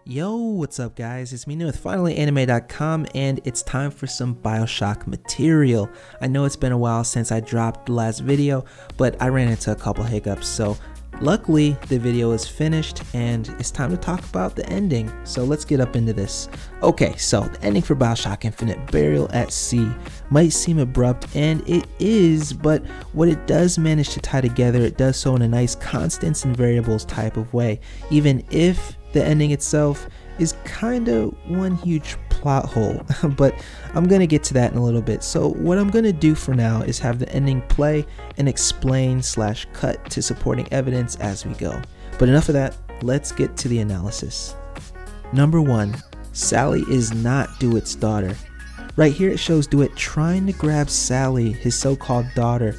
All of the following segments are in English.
Yo, what's up guys? It's me with finallyanime.com and it's time for some BioShock material. I know it's been a while since I dropped the last video, but I ran into a couple hiccups, so luckily the video is finished and it's time to talk about the ending. So let's get up into this. Okay, so the ending for BioShock Infinite, Burial at Sea, might seem abrupt, and it is, but what it does manage to tie together, it does so in a nice constants and variables type of way, even if the ending itself is kind of one huge plot hole, but I'm gonna get to that in a little bit. So what I'm gonna do for now is have the ending play and explain / cut to supporting evidence as we go. But enough of that, let's get to the analysis. Number 1, Sally is not DeWitt's daughter. Right here it shows DeWitt trying to grab Sally, his so-called daughter,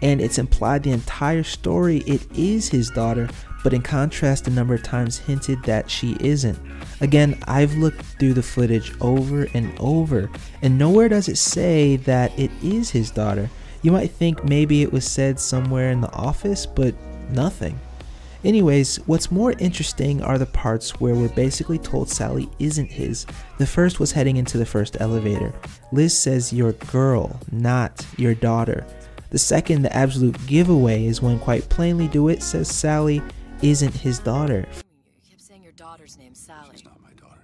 and it's implied the entire story it is his daughter, but in contrast a number of times hinted that she isn't. Again, I've looked through the footage over and over, and nowhere does it say that it is his daughter. You might think maybe it was said somewhere in the office, but nothing. Anyways, what's more interesting are the parts where we're basically told Sally isn't his. The first was heading into the first elevator. Liz says your girl, not your daughter. The second, the absolute giveaway, is when quite plainly DeWitt says Sally isn't his daughter. You kept saying your daughter's name, Sally. She's not my daughter.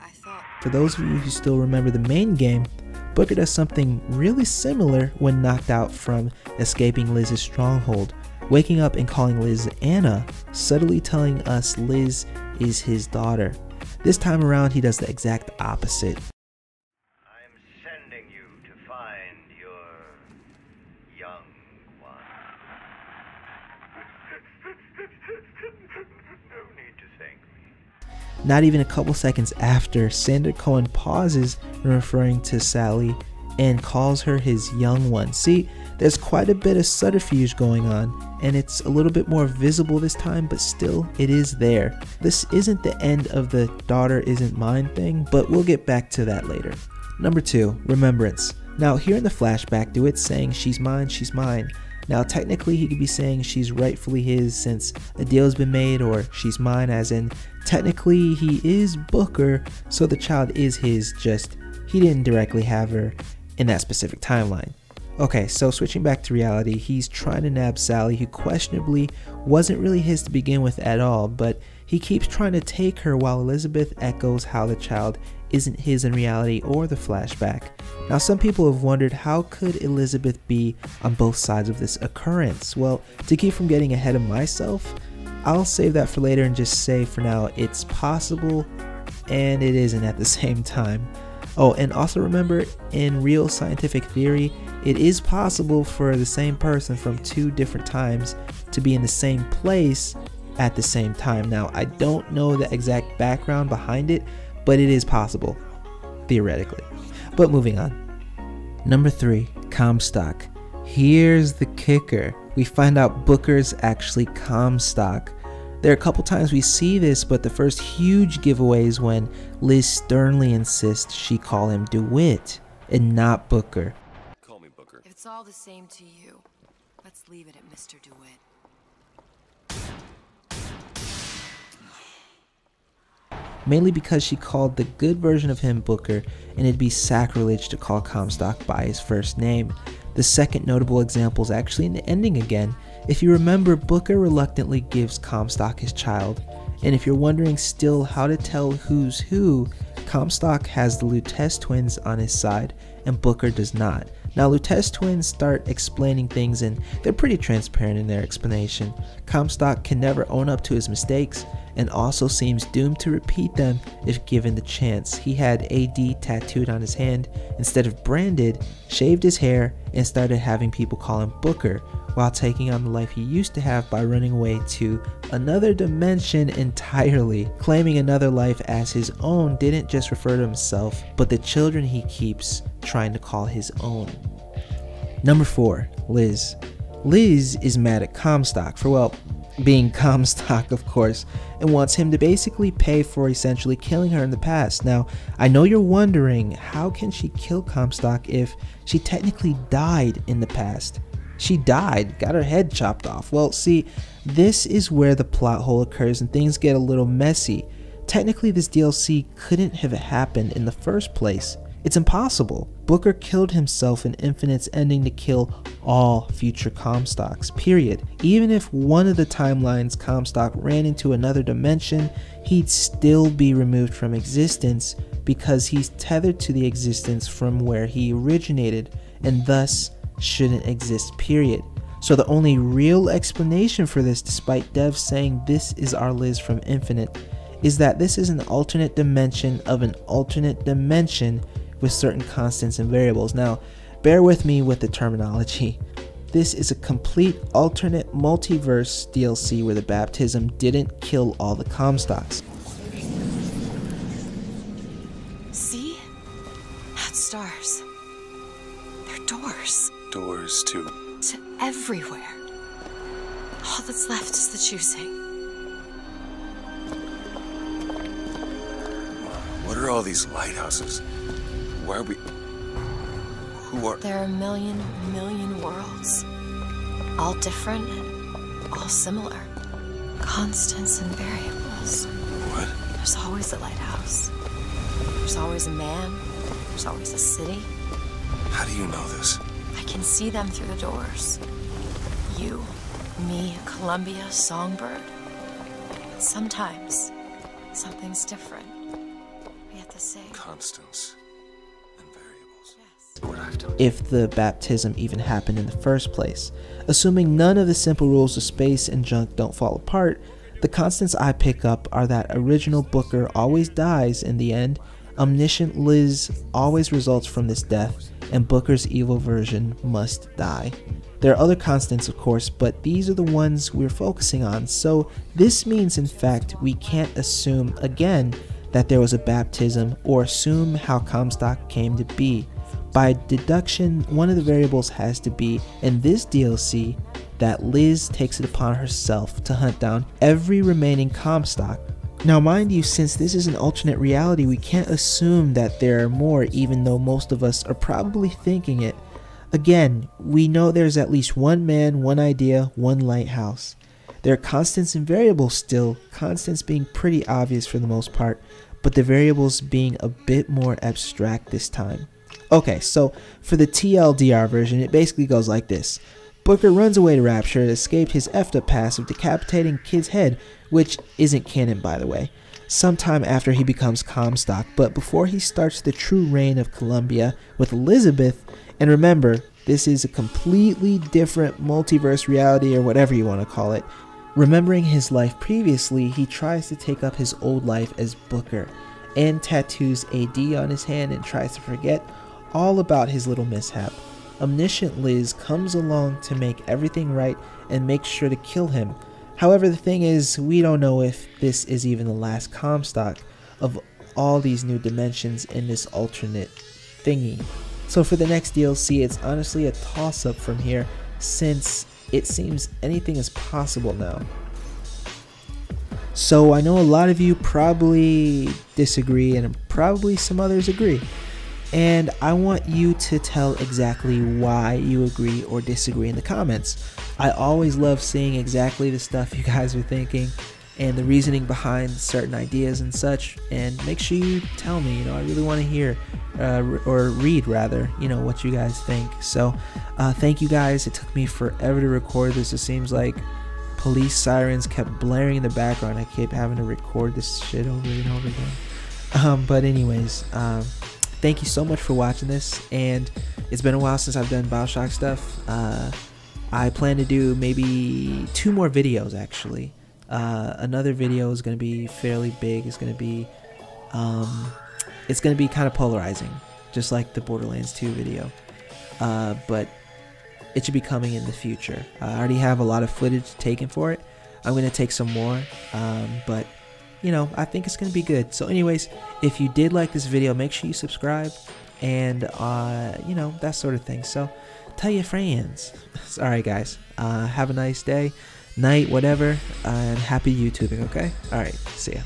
I thought. For those of you who still remember the main game, Booker does something really similar when knocked out from escaping Liz's stronghold, waking up and calling Liz Anna, subtly telling us Liz is his daughter. This time around he does the exact opposite. I'm sending you to find your young one. No need to thank me. Not even a couple seconds after, Sander Cohen pauses when referring to Sally and calls her his young one. See, there's quite a bit of subterfuge going on, and it's a little bit more visible this time, but still it is there. This isn't the end of the daughter isn't mine thing, but we'll get back to that later. Number 2, remembrance. Now here in the flashback, DeWitt's saying she's mine, she's mine. Now technically he could be saying she's rightfully his since a deal's been made, or she's mine as in technically he is Booker, so the child is his, just he didn't directly have her in that specific timeline. Okay, so switching back to reality, he's trying to nab Sally, who questionably wasn't really his to begin with at all, but he keeps trying to take her while Elizabeth echoes how the child isn't his in reality or the flashback. Now some people have wondered, how could Elizabeth be on both sides of this occurrence? Well, to keep from getting ahead of myself, I'll save that for later and just say for now it's possible and it isn't at the same time. Oh, and also remember, in real scientific theory, it is possible for the same person from 2 different times to be in the same place at the same time. Now, I don't know the exact background behind it, but it is possible, theoretically. But moving on. Number 3, Comstock. Here's the kicker. We find out Booker's actually Comstock. There are a couple times we see this, but the first huge giveaway is when Liz sternly insists she call him DeWitt and not Booker. Call me Booker. If it's all the same to you, let's leave it at Mr. DeWitt. Mainly because she called the good version of him Booker, and it'd be sacrilege to call Comstock by his first name. The second notable example is actually in the ending again. If you remember, Booker reluctantly gives Comstock his child, and if you're wondering still how to tell who's who, Comstock has the Lutece twins on his side and Booker does not. Now Lutece twins start explaining things and they're pretty transparent in their explanation. Comstock can never own up to his mistakes and also seems doomed to repeat them if given the chance. He had AD tattooed on his hand instead of branded, shaved his hair, and started having people call him Booker, while taking on the life he used to have by running away to another dimension entirely. Claiming another life as his own didn't just refer to himself, but the children he keeps trying to call his own. Number 4, Liz. Liz is mad at Comstock for, well, being Comstock of course, and wants him to basically pay for essentially killing her in the past. Now, I know you're wondering, how can she kill Comstock if she technically died in the past? She died, got her head chopped off. Well, see, this is where the plot hole occurs and things get a little messy. technically this DLC couldn't have happened in the first place. It's impossible. Booker killed himself in Infinite's ending to kill all future Comstocks, period. Even if one of the timelines Comstock ran into another dimension, he'd still be removed from existence because he's tethered to the existence from where he originated and thus shouldn't exist, period. So the only real explanation for this, despite devs saying this is our Liz from Infinite, is that this is an alternate dimension of an alternate dimension with certain constants and variables. Now, bear with me with the terminology. This is a complete alternate multiverse DLC where the baptism didn't kill all the Comstocks. See? That's stars. They're doors. Doors to Everywhere. All that's left is the choosing. What are all these lighthouses? Why are we... Who are... There are a million worlds. All different, all similar. Constants and variables. What? There's always a lighthouse. There's always a man. There's always a city. How do you know this? I can see them through the doors. You, me, Columbia, Songbird. But sometimes, something's different. Yet the same. Constants and variables. Yes. What I've done. If the baptism even happened in the first place. Assuming none of the simple rules of space and junk don't fall apart, the constants I pick up are that original Booker always dies in the end, omniscient Liz always results from this death, and Booker's evil version must die. There are other constants, of course, but these are the ones we're focusing on, so this means in fact we can't assume again that there was a baptism or assume how Comstock came to be. By deduction, one of the variables has to be, in this DLC, that Liz takes it upon herself to hunt down every remaining Comstock. Now mind you, since this is an alternate reality, we can't assume that there are more, even though most of us are probably thinking it. Again, we know there's at least one man, one idea, one lighthouse. There are constants and variables still, constants being pretty obvious for the most part, but the variables being a bit more abstract this time. Okay, so for the TLDR version, it basically goes like this. Booker runs away to Rapture to escape his effed up past of decapitating Kid's head, which isn't canon by the way, sometime after he becomes Comstock, but before he starts the true reign of Columbia with Elizabeth. And remember, this is a completely different multiverse reality, or whatever you want to call it. Remembering his life previously, he tries to take up his old life as Booker, and tattoos AD on his hand and tries to forget all about his little mishap. Omniscient Liz comes along to make everything right and makes sure to kill him. However, the thing is, we don't know if this is even the last Comstock of all these new dimensions in this alternate thingy. So for the next DLC, it's honestly a toss-up from here, since it seems anything is possible now. So I know a lot of you probably disagree, and probably some others agree. And I want you to tell exactly why you agree or disagree in the comments. I always love seeing exactly the stuff you guys are thinking and the reasoning behind certain ideas and such, and make sure you tell me, I really want to hear or read rather, what you guys think. So thank you guys. It took me forever to record this. It seems like police sirens kept blaring in the background. I kept having to record this shit over and over again. But anyways, thank you so much for watching this, and it's been a while since I've done BioShock stuff. I plan to do maybe 2 more videos actually. Another video is going to be fairly big. It's going to be kind of polarizing, just like the Borderlands 2 video. But it should be coming in the future. I already have a lot of footage taken for it. I'm going to take some more, but I think it's going to be good. So anyways, if you did like this video, make sure you subscribe and, that sort of thing. So tell your friends. Alright guys, have a nice day, night, whatever, and happy YouTubing, okay? Alright, see ya.